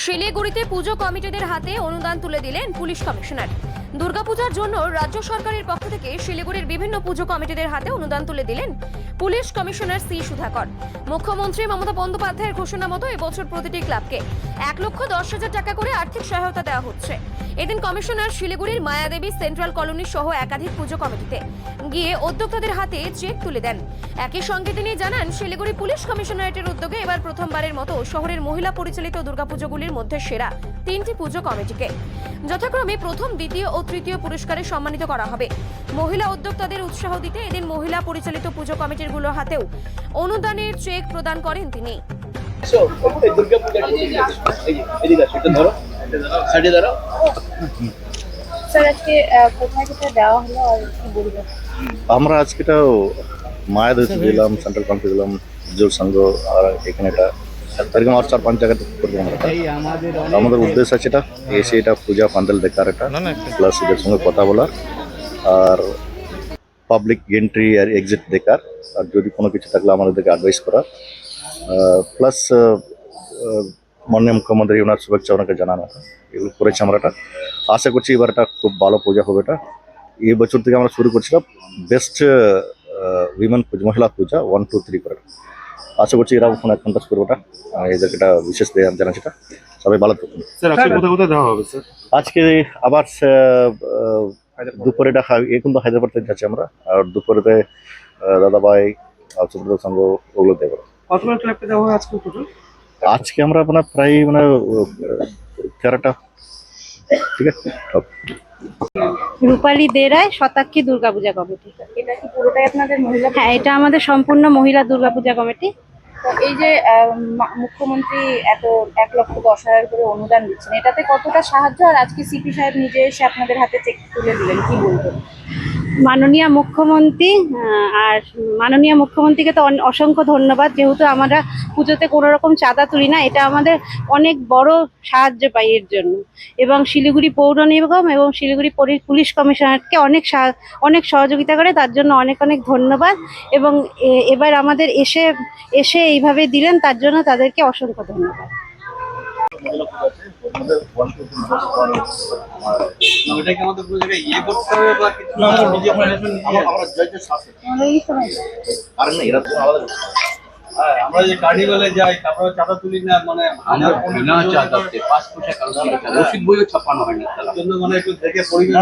শিলিগুড়িতে পুজো কমিটিদের হাতে অনুদান তুলে দিলেন পুলিশ কমিশনার। দুর্গাপূজার জন্য রাজ্য সরকারের পক্ষ থেকে শিলিগুড়ির বিভিন্ন পুজো কমিটিদের হাতে অনুদান তুলে দিলেন পুলিশ কমিশনার সি সুধাকর। মুখ্যমন্ত্রী মমতা বন্দ্যোপাধ্যায়ের ঘোষণা মতো এবছর প্রতিটি ক্লাবকে 1,10,000 টাকা করে আর্থিক সহায়তা দেওয়া হচ্ছে। এদিন কমিশনার শিলিগুড়ির মায়াদেবী সেন্ট্রাল কলোনি সহ একাধিক পুজো কমিটিতে গিয়ে উদ্যোক্তাদের হাতে চেক তুলে দেন। একই সঙ্গে তিনি জানান, শিলিগুড়ি পুলিশ কমিশনারেটের উদ্যোগে এবার প্রথমবারের মতো শহরের মহিলা পরিচালিত দুর্গাপুজোগুলির মধ্যে সেরা 3টি পুজো কমিটিকে যথাক্রমে প্রথম, দ্বিতীয় ও তৃতীয় পুরস্কারে সম্মানিত করা হবে। মহিলা উদ্যোক্তাদের উৎসাহ দিতে এদিন মহিলা পরিচালিত পুজো কমিটিগুলোর হাতেও অনুদানের চেক প্রদান করেন তিনি। আমরা আজকেটা মায়াদেবী গেলাম, সেন্ট্রাল কাউন্সিল গেলাম, জোর সংঘ, আর এখানে এটা এরকম আর 4-5 জায়গাতে করবো আমরা। আমাদের উদ্দেশ্য আছে এটা এসে এটা পূজা প্যান্ডেল দেখার, এটা প্লাস এদের সঙ্গে কথা বলার, আর পাবলিক এন্ট্রি আর এক্সিট দেখার, আর যদি কোনো কিছু থাকলে আমাদেরকে অ্যাডভাইস করার, প্লাস মাননীয় মুখ্যমন্ত্রী ওনার শুভেচ্ছা ওনাকে জানানো, এগুলো করেছি আমরা। এটা আশা করছি এবার এটা খুব ভালো পূজা হবে। এটা এই বছর থেকে আমরা শুরু করছিলাম বেস্ট উইমেন মহিলা পূজা 1, 2, 3 করে। আশা করছি এরা ওখানে কন্টাস্ট করবো। এটা এদেরকে এটা বিশেষ জানাচ্ছি। এটা সবাই ভালো থাকুন। আজকে আবার দুপুরে এটা এখন তো হায়দ্রাবাদ থেকে যাচ্ছি আমরা, আর দুপুরেতে দাদাভাই সুব্রত সংঘ ওগুলো দেবো। আজকে আমরা আপনার প্রায় 13টা। ঠিক আছে। রূপালী দে রায় শতাক্ষী দুর্গাপূজা কমিটি। এটা কি পুরোটাই আপনাদের মহিলা? হ্যাঁ, এটা আমাদের সম্পূর্ণ মহিলা দুর্গাপূজা কমিটি। তো এই যে মুখ্যমন্ত্রী এত 1,10,000 করে অনুদান দিচ্ছেন, এটাতে কতটা সাহায্য? আর আজকে সিপি সাহেব নিজে এসে আপনাদের হাতে চেক তুলে দিলেন, কি বলবেন? মাননীয় মুখ্যমন্ত্রী আর মাননীয় মুখ্যমন্ত্রীকে তো অসংখ্য ধন্যবাদ। যেহেতু আমরা পুজোতে কোনো রকম চাঁদা তুলি না, এটা আমাদের অনেক বড় সাহায্য পাই এর জন্য। এবং শিলিগুড়ি পৌর নিগম এবং শিলিগুড়ি পুলিশ কমিশনারকে অনেক সহযোগিতা করে, তার জন্য অনেক অনেক ধন্যবাদ। এবং এবার আমাদের এসে এইভাবে দিলেন, তার জন্য তাদেরকে অসংখ্য ধন্যবাদ। আমরা যে কার্নিভালে যাই, তারপরে চাঁদা তুলি না, মানে বিনা চাঁদাতে 5 পয়সা কারো রসিদ বইও ছাপানো হয় না, তার জন্য মানে একটু দেখে পরিবেশ।